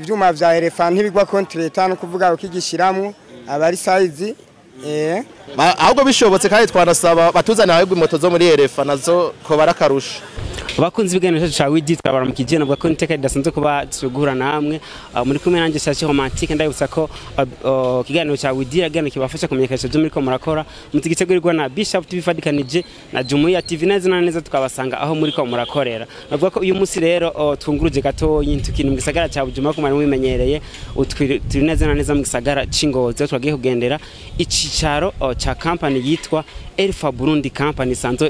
Ivyuma vya elefant ntibigwa contre tano kuvuga ukigishiramo abari size ahubwo bishobotse kandi twanasaba batuzana ahubwo moto zo muri elefant nazo ko barakarusha abakunzi b'iganiro cyacu Widi twabara mu kijeno bwa konteka idasanzwe kuba tugura namwe muri kumwe nanjye Sachi Romantique ndabutsa ko kiganiro cya Widi yagana kibafasha kumenyekanisha byo muri ko murakora mutigitegurwa na Bishop TV fadikanije na Jumuiya TV neza tukabasanga aho muri ko murakorera navuga ko uyu munsi rero twunguruje gato yintukini mu gisagara cya Bujumbura ko mari mubimenyereye turi neza mu gisagara c'Ingozi twagiye kugendera icicaro cha company yitwa Elfa Burundi Company sanzo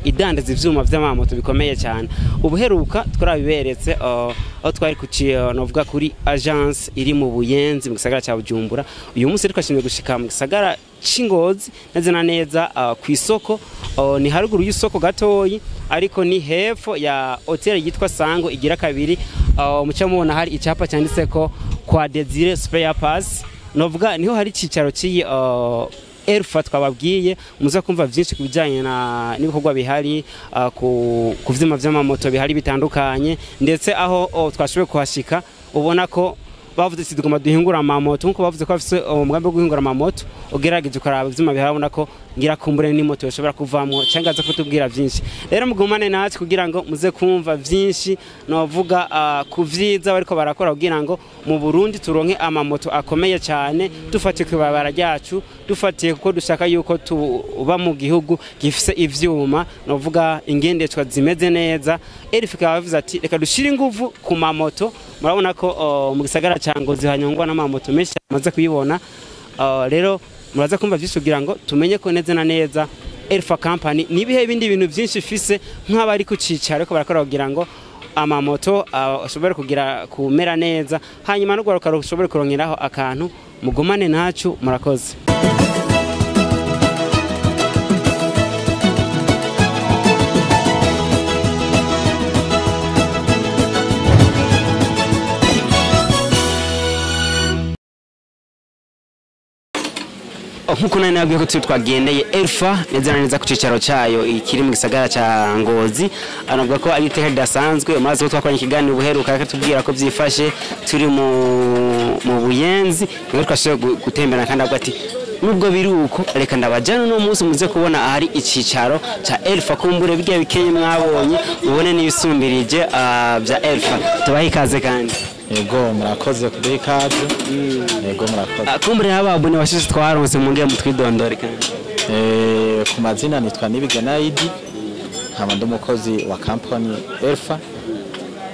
idandaza ivyuma vy'amamoto bikomeye cyane ubuheruka twarabiberetse aho twari novuga kuri agence iri mu Buyenzi mu gisagara cya Bujumbura uyu munsi twashimye gushika mu gisagara c'Ingozi neza ku isoko ni haruguru y'isoko gatoyi ariko ni hepfo ya hotel yitwa Sango igira kabiri mucyo mubona hari icapa cyanditse ko kwa Desire Spare Pass novuga niho hari cicaro ci Elfa twababwiye muza kumva byinshi kubijanye n'ibikorwa bihari ku vyuma vy'amamoto bihari bitandukanye ndetse aho twashoboye kuhashika ubona ko bavuze ati tugomba duhingura amamoto nkuko bavuze ko bafise umugambi wo guhingura amamoto ugerageje ukaraba ivyuma bihabona ko ngira kumbure ni moto yoshobora kuvamwo cyangwa aza kutubwira byinshi rero mugumane natwe kugira ngo muze kumva byinshi novuga kuvyiza bariko barakora kugira ngo mu Burundi turonke amamoto akomeye cyane dufatiye kwibabara ryacu dufatiye kuko dushaka yuko tuba mu gihugu gifise ivyuma novuga ingendeshwa zimeze neza Elfa bavuze ati reka dushire inguvu ku mamoto murabona ko mu gisagara Ngozi hanyongwa n'amamoto menshi amaze kuyibona rero muraza kumva byinshi kugira ngo tumenye ko neza Elfa Company nibihe bindi bintu byinshi fise nk'abari ku cicaro ko barakora kugira ngo amamoto ashobore kugira kumera neza hanyuma no gwaruka rushobore kurongeraho akantu mugumane nacu murakoze nkuko nane nabwiye ko twagendeye Elfa neza ku cicaro cyayo ikiri mu gisagara cya Ngozi anavuga ko ari iteka ridasanzwe maze ko twakoranye ikiganiro ubuheruka tubwira ko byifashe turi mu Buyenzi ngo twashoboye gutembera kandi avuga ati nubwo biruko reka ndabajana no munsi muze kubona ahari icicaro cya Elfa kumbure bigiye bikenye mwabonye ubone n'ibisumbirije bya Elfa tubahe ikaze kandi Ego murakoze kuri ikaze Ego murakoze kumbure ababone bashije twaronse mu ngiye mutwidondore kandi ku mazina nitwa Nibigana Idi nkaba ndumukozi wa company Elfa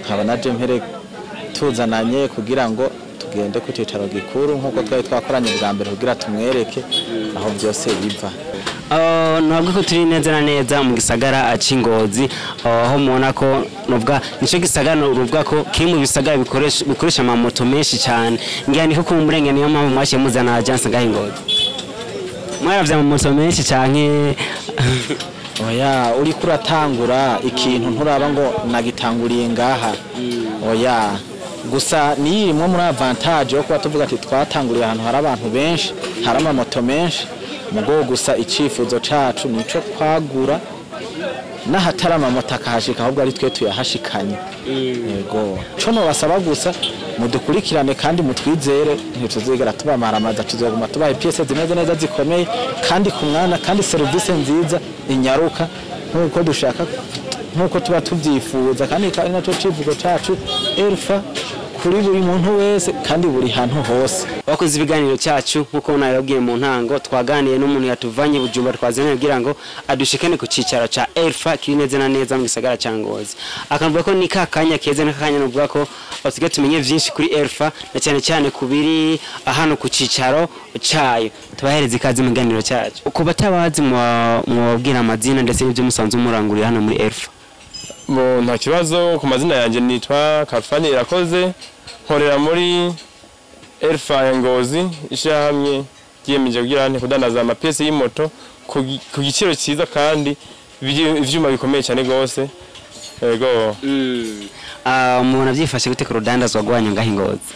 nkaba naje mpere tuzananye kugira ngo tugende ku cicaro gikuru nkuko twari twakoranye bwa mbere kugira tumwereke aho byose biva ntabwo ko turi neza mu gisagara c'Ingozi aho mubona ko novuga nico gisagara uruvuga ko kiri mu bisagara bikoresha amamoto menshi cyane ngira niko ku murenge niyo mpamvu mwashiye muzana agence ngaho Ingozi mwaravye amamoto menshi cyane oya uri kuratangura ikintu nturaba ngo nagitanguriye ngaha oya gusa nirimwe muri avantage yo kuba tuvuga ati twatanguriye ahantu hari abantu benshi hari amamoto menshi mugo gusa icifuzo cacu nico kwagura nahatara amamoto akahashika ahubwo ari twe tuyahashikanye yego cyo no basaba gusa mudukurikirane kandi mutwizere ntituzigera tubamaramaza tuzoguma tubaye pièces zimeze neza zikomeye kandi ku mwana kandi service nziza inyaruka nkuko dushaka nkuko tuba tuvyifuza kandi naco civugo cacu Elfa kuri buri muntu wese kandi buri hantu hose bakoze ibiganiro cyacu nkuko narabwiye mu ntango twaganiye n'umuntu yatuvanye Bujumbura twazanye kugira ngo adushikane ku cicaro ca Elfa kiri neza mu gisagara cya Ngozi akamvuga ko ni kakanya keze n'akanya novuga ko basigaye tumenye byinshi kuri Elfa na cyane kubiri hano ku cicaro cyayo tubahereza ikaze mu biganiro cyacu uko batabazi mu babwira amazina ndetse n'ibyo musanzwe muranguriye hano muri Elfa nta kibazo ku mazina yanjye nitwa Kafani Irakoze nkorera muri Elfa ya Ngozi ishahamye giyemeje kugira nte kudandaza amapesi y'imoto ku giciro cyiza kandi ivyuma bikomeye cyane gose yego umuntu avyifashe gute ku rudandazwa rwanyu ngaho Ingozi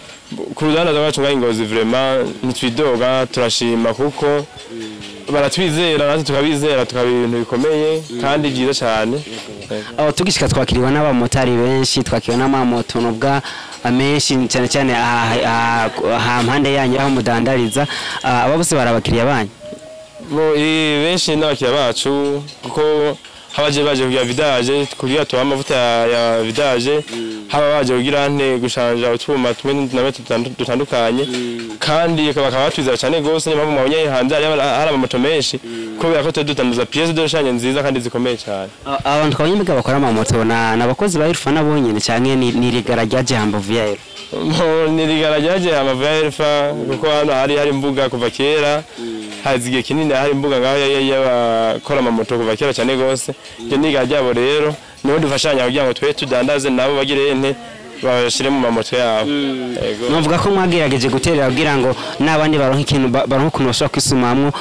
ku rudandazwa rwacu ngaho Ingozi vraiment nitwidoga turashima kuko baratwizera natwe tukabizera tukaba ibintu bikomeye kandi byiza cyane tugishika twakiriwa n'abamotari benshi twakiriwe n'amamoto nubwa amenshi cyane cyane aha mpande yanyu aho mudandariza aba bose barabakiriya banyu benshi n'abakiriya bacu kuko habaje baje kugira vidage kugira tuha amavuta ya vidage haba baje kugira nte gushanja utwuma tumwe dutandukanye kandi bakaba batwizera cyane gose niyo mpamvu mabonye hanze hari amamoto menshi kubera ko tudutanduza pièce de change nziza kandi zikomeye cyane abantu twabonye mbega bakora amamoto n'abakozi ba Elfa nabonye cyane ni rigara ryaje hambavu ya Elfa ni rigara ryaje hambavu ya Elfa kuko hano hari imbuga kuva kera hazigiye kinini hari imbuga ngaho y'abakora amamoto kuva kera cyane gose je niga ryabo rero niho dufashanya kugira ngo twe tudandaze nabo bagire ente bashire mu mamoto yabo yego novuga ko mwagerageje guterera kugira ngo nabandi baronka ikintu baronka kuno bashaka kwisumamwo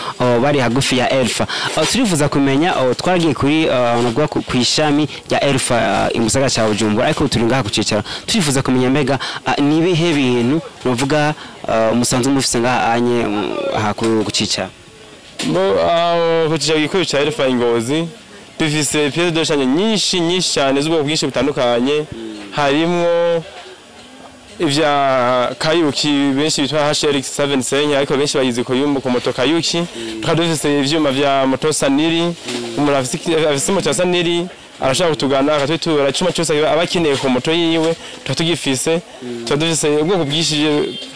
bari hagufi ya Elfa turifuza kumenya twaragiye kuri nubwo kwishami rya Elfa imusaga cya Bujumbura ariko turi ngaha kucicaro turifuza kumenya mbega nibihe bintu novuga umusanzu mufise ngaha anye kucicaro kucicaro gikuru cya Elfa Ngozi dufise pièce de change nyinshi cyane z'ubwoko bwinshi butandukanye harimo ivya Kayuki benshi bitwa HRX 75 ariko benshi bayizi ko yumba ku moto Kayuki tukadufise ivyuma vya moto Saniri umuntu afise moto Saniri arashaka kutugana akatwitura cuma cyose abakeneye ku moto yiwe tutugifise tudufise ubwoko bwinshi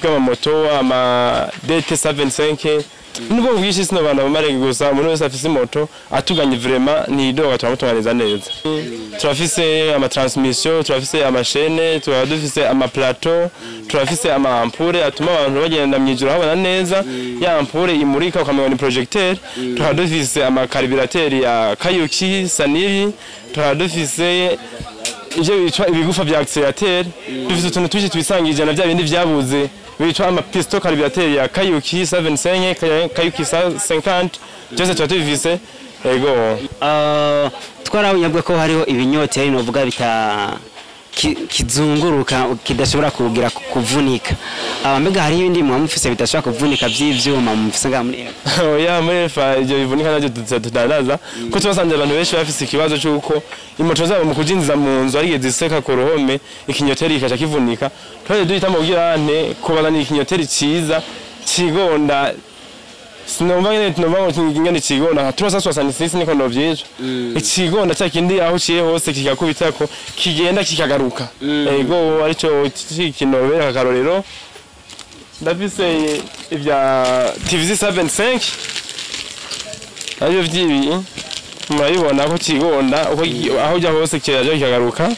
bw'amamoto ama DT 75 nubwo bwinshi sino bana bamare gusa umuntu wese afise moto atuganye vraiment ni doga twamutunganiza neza turafise ama transmission turafise ama chaîne turafise ama plateau turafise ama ampure atuma abantu bagenda mwijuru habona neza ya ampure imurika ukamenya ni projecteur turafise ama carburateur ya Kayuki Saniri turafise ivyo bitwa ibigufa vya accélérateur dufise utuntu twinshi twisangije na bya bindi vyabuze bitwa ama pisto carburateur ya Kayuki 75 Kayuki 50 cyose twatuvise ego twarabonyabwe ko hariho ibinyote ari novuga bita kizunguruka kidashobora kugira kuvunika mbega hari ibindi mufise bidashobora kuvunika by'ivyuma mufise nga muri oya muri Elfa ibyo bivunika navyo tudandaza ko tubasanze abantu benshi bafise ikibazo cyuko imoto zabo mu kujinziza mu nzu ari ziseka ku ruhome ikinyoteri ikaca kivunika twaje duhitamo kugira ante kubazana ikinyoteri ciza kigonda sinomba ngene kigonda 366 niko novyeje ikigonda cyakindi aho ciye hose kikakubitako kigenda kikagaruka ego arico kinobera akarorero ndafise ivya TVZ 75 ayo vyibi murabibona ko kigonda aho ujya hose kiraje kikagaruka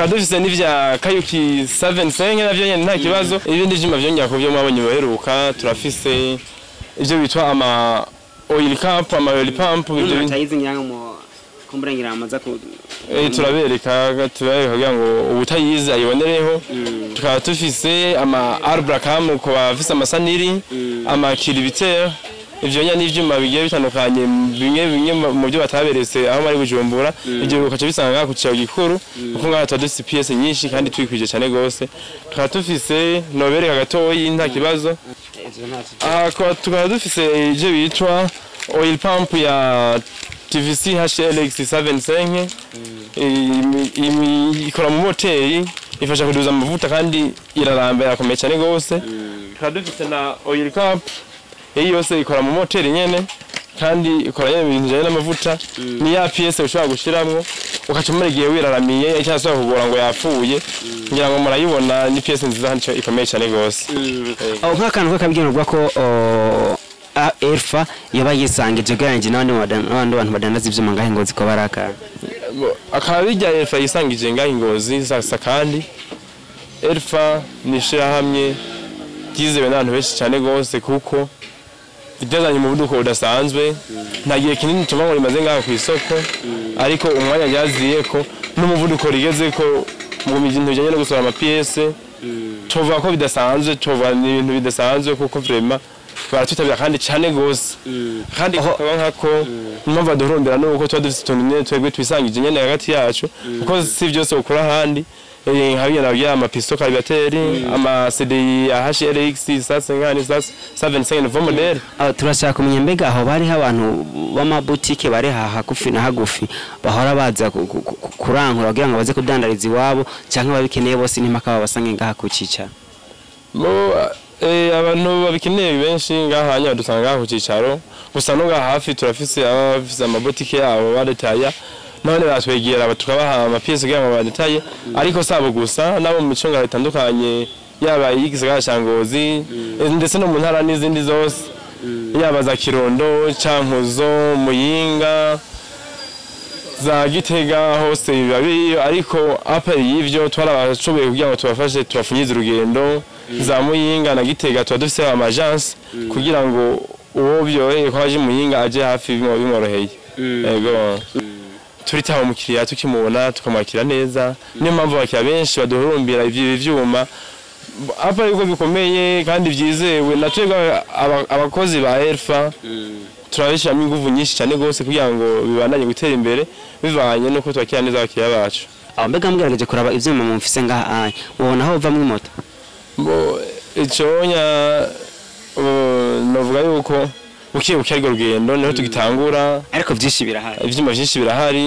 dufise n'ivya Kayuki 75 navyo nyene nta kibazo ibindi vyuma vyongera ko byo mwabonye baheruka turafise ivyo bitwa ama oil camp ama oil pump ibyo bitayizi nyanga mu kumburangira amaza ku turabereka kugira ngo ubutayizi ayibonereho tukaba tufise ama arbra cam ko bafise amasaniri ama kilibiter ivyo nyane ivyuma bigiye bitandukanye bimwe mu byo bataberetse aho bari Bujumbura ibyo ukaca bisanga ku cyago gikuru kuko ngaha tudufise pièce nyinshi kandi twikwije cyane gose tukaba tufise nobereka gatoyi nta kibazo tukaba dufise ivyo bitwa oil pump ya TVC HLX 75 ikora mu moteri ifasha kuduza amavuta kandi iraramba yakomeye cyane gose tukaba dufise na oil cap yose ikora mu moteri nyene kandi ikora ibintu bijanye n'amavuta ni ya pièce ushobora gushiramwo ukacumura igihe wiraramiye cyangwa kugora ngo yapfuye ngira ngo murayibona ni pièce nziza kandi ikomeye cyane gose aho nk'akantu kakabwirwa ko Elfa yoba yisangije ganje n'abandi bantu badandaza ivyuma ngahe Ngozi ko baraka akabijya Elfa yisangije ngahe Ngozi sasa kandi Elfa nishira hamwe gizewe n'abantu benshi cyane gose kuko idazanye mu buduko udasanzwe ntagiye kinini tuma ngo rimaze ngaho ku isoko ariko umwanya yaziye ko n'umuvuduko rigeze ko mu mijinto bijanye no gusora ama pièce tova ko bidasanzwe tova ni ibintu bidasanzwe kuko vraiment baratutabira kandi cyane gose kandi bakaba nkako impamvu duhurondera nuko tuba dufite tuntu twebwe twisangije nyene hagati yacu kuko si byose ukora handi nkabyo nabyo amapisto calibateri ama CDI HRX sasa ngani sasa 75 nouveau modèle. Turashaka kumenya mbega aho bari abantu b'amabutike bari hagufi na hagufi bahora baza kurankura kugira ngo baze kudandariza iwabo cyangwa babikeneye bose n'impaka babasange ngaha kucica. Abantu babikeneye benshi ngaha hanya dusanga ngaha kucicaro gusa no ngaha hafi turafise abafise amabutike yabo badetaya none batwegera tukabaha amapiece kugira ngo badetaye ariko sabo gusa nabo mu micunga bitandukanye yaba igisagara Cangozi ndetse no mu ntara n'izindi zose yaba za Kirundo Cankuzo Muyinga za Gitega hose bibabi ariko apa y'ivyo twarabashoboye kugira ngo tubafashe tubafunyize urugendo za Muyinga na Gitega dufise amagence kugira ngo uwo byoye kwaje Muyinga aje hafi bimworoheye yego turitaho umukiriya tukimubona tukamwakira neza niyo mpamvu bakira benshi baduhurumbira ivyuma apa yuko bikomeye kandi byizewe natwega abakozi ba Elfa turabishiramo ingufu nyinshi cyane gose kugira ngo bibandanye gutera imbere bivanye no ko twakira neza abakiriya bacu. Mbega mugerageje kuraba ivyuma mumfise ngaha ubona aho uva mu moto iconya novuga yuko ukiye ariko rugendo niho tugitangura ariko byinshi birahari ivyuma byinshi birahari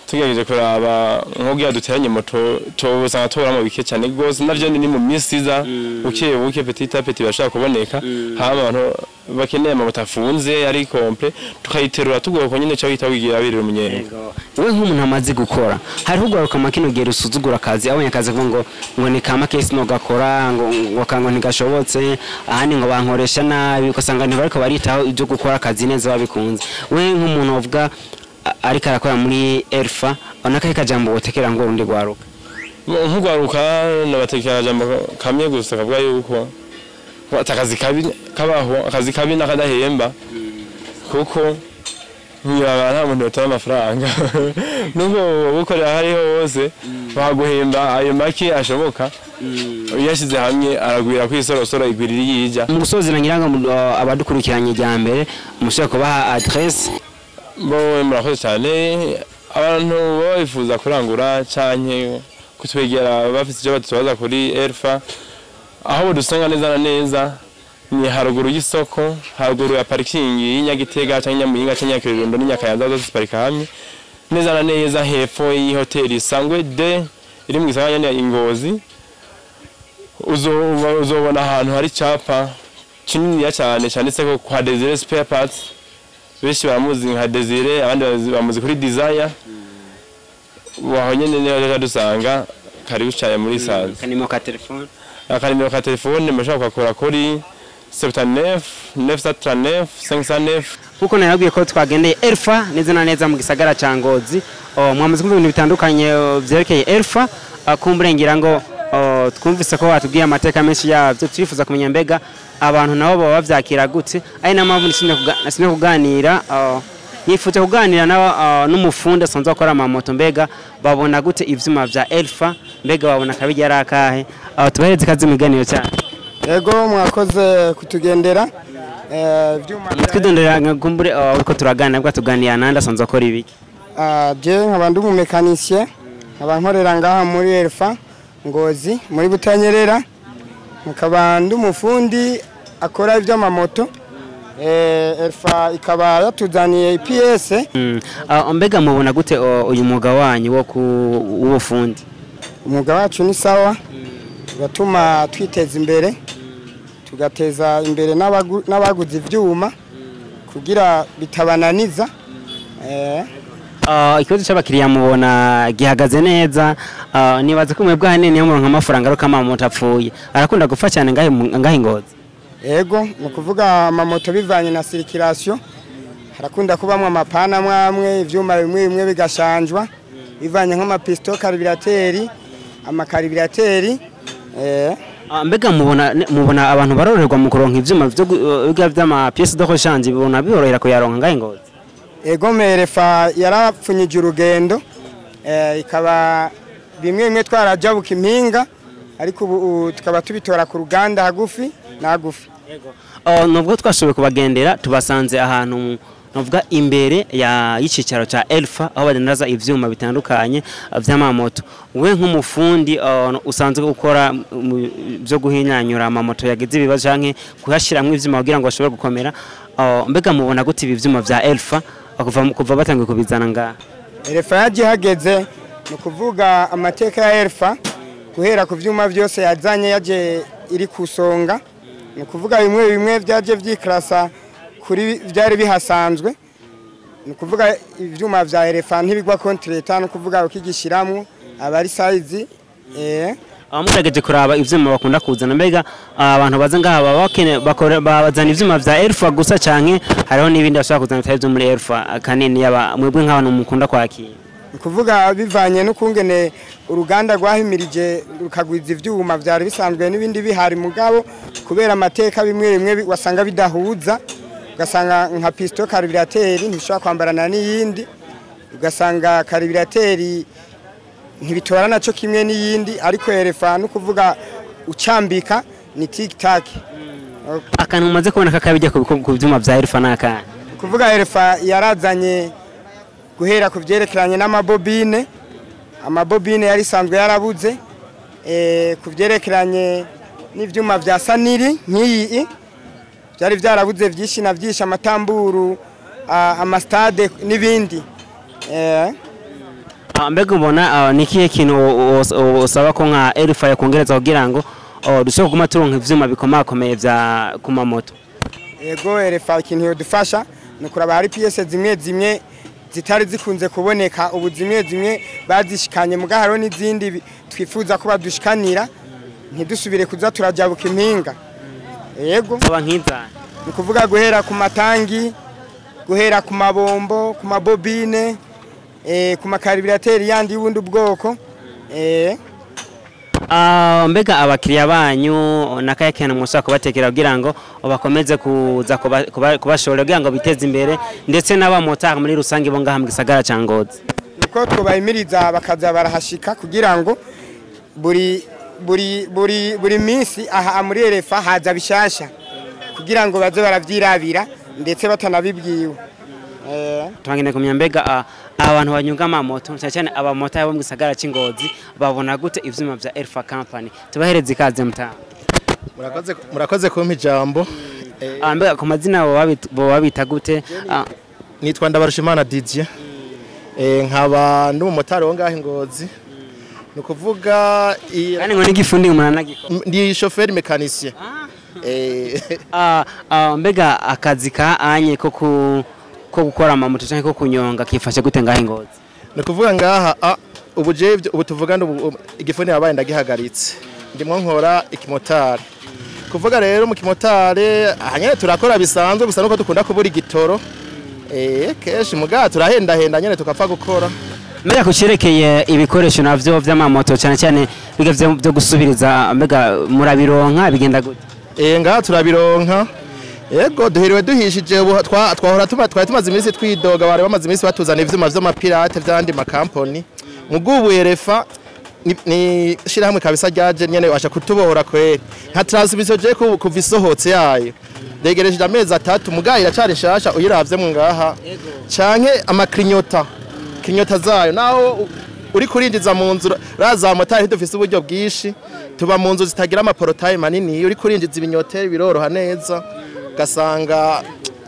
tugejeje kuraba nk'ubwo duteranye moto tobusanga toramo bike cyane gose navyo ni mu misiza ukiye petit à petit bashaka kuboneka hama abantu bakeneye amamoto afunze ari complet tukayiterura tugoko nyine cyo bita wigira abiri umunyere. We nk'umuntu amaze gukora hari ugaruka makino gera usuzugura akazi abonye akazi ngo ni kama case no gakora ngo kango ntigashobotse ahandi ngo bankoresha nabi ugasanga ntibariko baritaho ibyo gukora akazi neza babikunze. We nk'umuntu uvuga ariko arakora muri Elfa onaka ikajambo botekera ngo urundi gwaruka nk'ugwaruka nabatekera jambo kamye gusa kavuga yuko atakazi kabi kabaho akazi kabi nakadahemba kuko nyaba nta muntu utara amafaranga nubwo gukorera hariho hose baguhemba ayo make ashoboka yashize hamwe aragwira kwisorosora igwirira yija mu gusozera nyiranga abadukurikiranye jya mbere mushaka kubaha adresse bo murakoze cyane abantu bifuza kurangura canke kutwegera bafite icyo batubaza kuri Elfa aho dusanga neza na neza ni haruguru y'isoko haruguru ya parking y'Inyagitega cyangwa Nyamuyinga cyangwa Kirundo n'Nyakayanza zose parika hamwe neza na neza hepfo y'ihoteli Sangwe de iri mu gisagara ya Ingozi uzobona ahantu hari capa kinini cyane cyanditse ko kwa Desire Spare Parts benshi baramuzi nka Desire abandi bamuzi kuri Desire wahonye neza dusanga kari ucaye muri saza kanimo ka telefone akanimero ka telefone mashaka kwakora kuri 79 939 509 kuko narabwiye ko twagendeye Elfa neza na neza mu gisagara Cangozi mwamaze kumva ibintu bitandukanye byerekeye Elfa kumburengira ngo twumvise ko watubwiye amateka menshi yavyo turifuza kumenya mbega abantu nabo baba bavyakira gute ari nampamvu nasine kuganira yifuza kuganira n'umufundi asanzwe akora amamoto mbega babona gute ivyuma vya Elfa mbega babona kabijya ari akahe tubahereze kazi mu biganiro cyane. Yego mwakoze kutugendera ivyuma twidondera ngakumbure uko turaganira bwa tuganira nanda asanzwe akora ibiki je nkabandi mu mécanicien abankorera ngaha muri Elfa Ngozi muri Butanyerera nkabandi umufundi akora ivy'amamoto Elfa ikaba yatuzaniye IPS mbega mubona gute uyu mwuga wanyu wo w'ubufundi? Umwuga wacu ni sawa batuma twiteza imbere tugateza imbere n'abaguze ivyuma kugira bitabananiza ikibazo cy'abakiriya mubona gihagaze neza nibaza ko mwebwe hanene mu nk'amafaranga aruka amamoto apfuye arakunda gupfa cyane ngahe Ingozi. Ego mukuvuga amamoto bivanye na circulation harakunda kubamwe amapana mwamwe ivyuma bimwe bigashanjwa bivanye nk'amapisto carburateri amakaribirateri mbega mubona abantu barorerwa mu kuronka ivyuma vy'ama pièces de rechange bibona biborohera ko yaronka ngahe Ngozi. Ego Elfa yarapfunyije urugendo ikaba bimwe twarajabuka impinga ariko ubu tukaba tubitora ku ruganda hagufi nagufi. Nubwo twashoboye kubagendera tubasanze ahantu novuga imbere y'icicaro ca Elfa aho badandaza ivyuma bitandukanye vy'amamoto. We nk'umufundi usanzwe ukora byo guhinyanyura amamoto yagize ibibazo canke kuhashiramwe ivyuma kugira ngo bashobore gukomera, mbega mubona gute ibi vyuma vya Elfa kuva batangiye kubizana ngaha? Elfa yaje hageze no kuvuga amateka ya Elfa guhera ku vyuma byose yazanye yaje iri kusonga, no kuvuga bimwe byaje vyikrasa kuri byari bihasanzwe, no kuvuga ivyuma vya Elfa ntibigwa kontreta, no kuvuga ukigishiramwe abari size Mugerageje kuraba ivyuma bakunda kuzana, mbega abantu baza ngaha bazana ivyuma vya Elfa gusa canke hariho n'ibindi bashaka kuzana bitari byo muri Elfa kanini yaba mwebwe nk'abantu mukunda kwakira? Kuvuga bivanye no kungene uruganda rwahimirije rukagwiza ivyuma vyari bisanzwe n'ibindi bihari mugabo kubera amateka bimwe wasanga bidahuza, ugasanga nka pisto carbureteur ntishobora kwambarana n'iyindi, ugasanga carbureteur ntibitora naco kimwe n'iyindi, ariko Elfa no kuvuga ucambika ni tic tac. Akantu umaze kubona kakabijya ku vyuma vya Elfa naka kuvuga Elfa yarazanye guhera ku vyerekeranye n'amabobine, amabobine yari sanzwe yarabuze, ku vyerekeranye n'ivyuma vya saniri nk'iyi byari vyarabuze vyinshi na vyinshi, amatamburu, amastade n'ibindi. Mbega ubona nikiye kintu usaba ko nka Elfa yakongereza kugira ngo dushobore kuma turonka ivyuma bikomakomeye vya kuma moto? Yego Elfa ikintu yodufasha no kuraba hari pièces zimwe zitari zikunze kuboneka, ubu zimwe bazishikanye mugaharo n'izindi twifuza ko badushikanira ntidusubire kuza turajabuka impinga. Yego aba nk'inzana ni kuvuga guhera ku matangi, guhera ku mabombo, ku mabobine, ku makarbureteur yandi y'ubundi ubwoko. Mbega abakiriya banyu nakaye cyane mushaka kubatekera kugira ngo bakomeze kuza kubashora kugira ngo biteze imbere ndetse n'abamotari muri rusange bo ngaha mu gisagara ca Ngozi? Nuko twobahimiriza bakaza barahashika kugira ngo buri minsi aha muri Elfa haza bishasha kugira ngo baze baravyirabira ndetse batanabibwiwe. Twangene kumya mbega abantu banyunga amamoto cyane abamotari bo mu gisagara c'Ingozi babona gute ivyuma vya Elfa company? Tubahereze ikaze mutanga. Murakoze kumpa ijambo. Mbega ku mazina bo babita gute? Nitwa Ndabarushimana Didier. Nkaba n'umumotari wo ngaho Ingozi. Nukuvuga kandi ngo n'igifundi umuntu agikora. Ndi chauffeur mécanicien. Mbega akazi ka anye ko gukora amamoto cyangwa ko kunyonga kifashe gute ngaho Ingozi? Nukuvuga ngaha ubu tuvugana igifundi yabaye ndagihagaritse. Ndimwo nkora ikimotari. Kuvuga rero mu kimotari hanyene turakora bisanzwe gusa nuko dukunda kubura igitoro. Keshi muga turahenda nyene tukapfa gukora. Mbega kucerekeye ibikoresho navyo vy'amamoto cyane bigavye byo gusubiriza, mbega murabironka bigenda gute? Ngaha turabironka. Yego duhiriwe duhishije twahora tumaze iminsi twidoga, bari bamaze iminsi batuzana ivyuma vy'amapirate vy'andi makampani. Mugubu Elfa ni shirahamwe kabisa ryaje nyene washa kutubohora kweri. Nka transmission je kuva isohotse yayo degereje amezi 3 mugayi iracari shasha uyiravye mu ngaha canke amakrinyota zayo naho uri kurindiza mu nzu raza motari dufise uburyo bwishi, tuba mu nzu zitagira amaporotaye manini, uri kurindiza ibinyoteri biroroha neza gasanga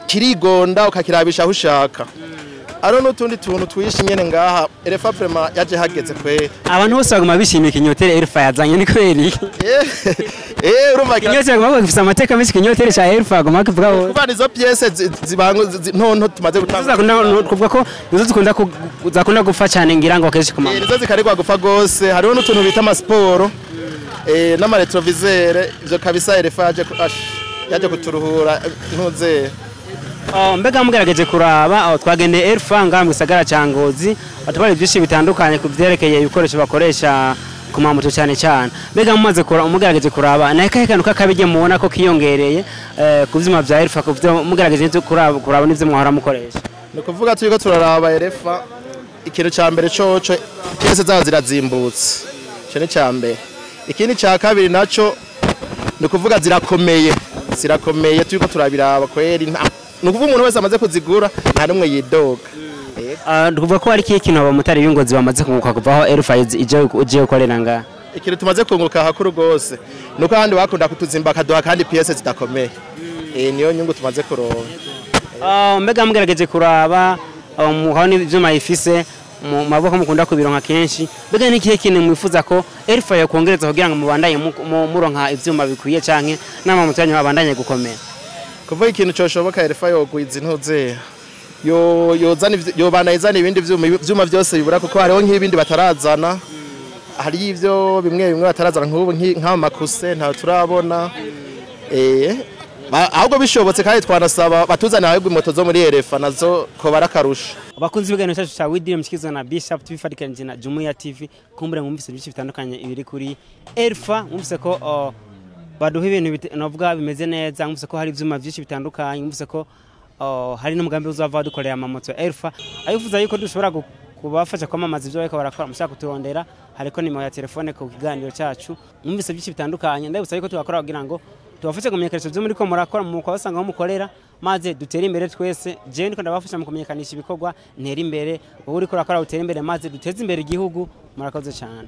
kirigonda ukakirabisha aho ushaka. Aro n'utundi tuntu twishi nyene ngaha Elfa vraiment yaje hageze kwe. Abantu bose baguma bishimiye kinyotere Elfa yazanye ni kweri. Urumva kinyotere baguma gufisa amateka menshi kinyotere cha Elfa baguma kuvuga ho. Kuva nizo pièces zibango ntonto tumaze gutanga. Kuvuga ko nizo zakunda gupfa cyane ngira ngo keshi kuma. Nizo zikaregwa gupfa gose. Hariho n'utuntu bita amasport n'ama retroviseur ivyo kabisa Elfa yaje kuturuhura ntuze. Mbega mugerageje kuraba twagende Elfa ngaha mu gisagara ca Ngozi batubare byinshi bitandukanye ku vyerekeye ibikoresho bakoresha ku mamoto cyane. Mbega mumaze mugerageje kuraba nakahe kantu kakabije mubona ko kiyongereye ku vyuma vya Elfa ku vyo mugerageje kuraba n'ivyo mwahora mukoresha? Ni kuvuga turiko turaraba Elfa ikintu ca mbere coco cyese zaho zirazimbutse cyo ni ca mbere. Ikindi ca kabiri naco ni kuvuga zirakomeye turiko turabiraba kweri. Nukuvuga umuntu wese amaze kuzigura nta numwe yidoga. Kuvuga ko hari ikintu abamotari b'ingozi bamaze kunguka kuvaho Elfa ije gukorera ngaha. Ikintu tumaze kunguka hakuru rwose nuko ahandi bakunda kutuzimba akaduha kandi PS zidakomeye. Niyo nyungu tumaze kuronka. Mbega mugerageje kuraba muhabona ivyuma ifise mu maboko mukunda kubironka kenshi, mbega n'ikihe kintu mwifuza ko Elfa yakongereza kugira ngo mubandanye muronka ivyuma bikwiye canke n'amamoto yanyu abandanye gukomera? Kuvuga ikintu cyoshoboka Elfa yogwiza intuze yobana izana ibindi vyuma byose bibura kuko hariho nk'ibindi batarazana, hari ivyo bimwe batarazana nk'ubu nk'amakuse nta turabona. Ahubwo bishobotse kandi twanasaba batuzana ahubwo moto zo muri Elfa nazo ko barakarusha. Abakunzi b'igano cyacu cya Widiri mukizwa na Bishop tubifatikanije na Jumuiya TV, kumbure mwumvise byinshi bitandukanye ibiri kuri Elfa, mwumvise ko baduha ibintu novuga bimeze neza, mwumvise ko hari ivyuma byinshi bitandukanye, mwumvise ko hari n'umugambi uzava dukorera amamoto Elfa, ayifuza yuko dushobora kubafasha kwamamaza ibyo bariko barakora, mushaka kuturondera hariko nimero ya telefone ku kiganiro cyacu, mwumvise byinshi bitandukanye, ndabutsa yuko tubakora kugira ngo tubafashe kumenyekanisha byo muri ko murakora mu kwabasanga aho mukorera, maze dutere imbere twese. Je ndiko ndabafasha mu kumenyekanisha ibikorwa ntera imbere, wowe uri ko urakora utere imbere, maze duteze imbere igihugu. Murakoze cyane.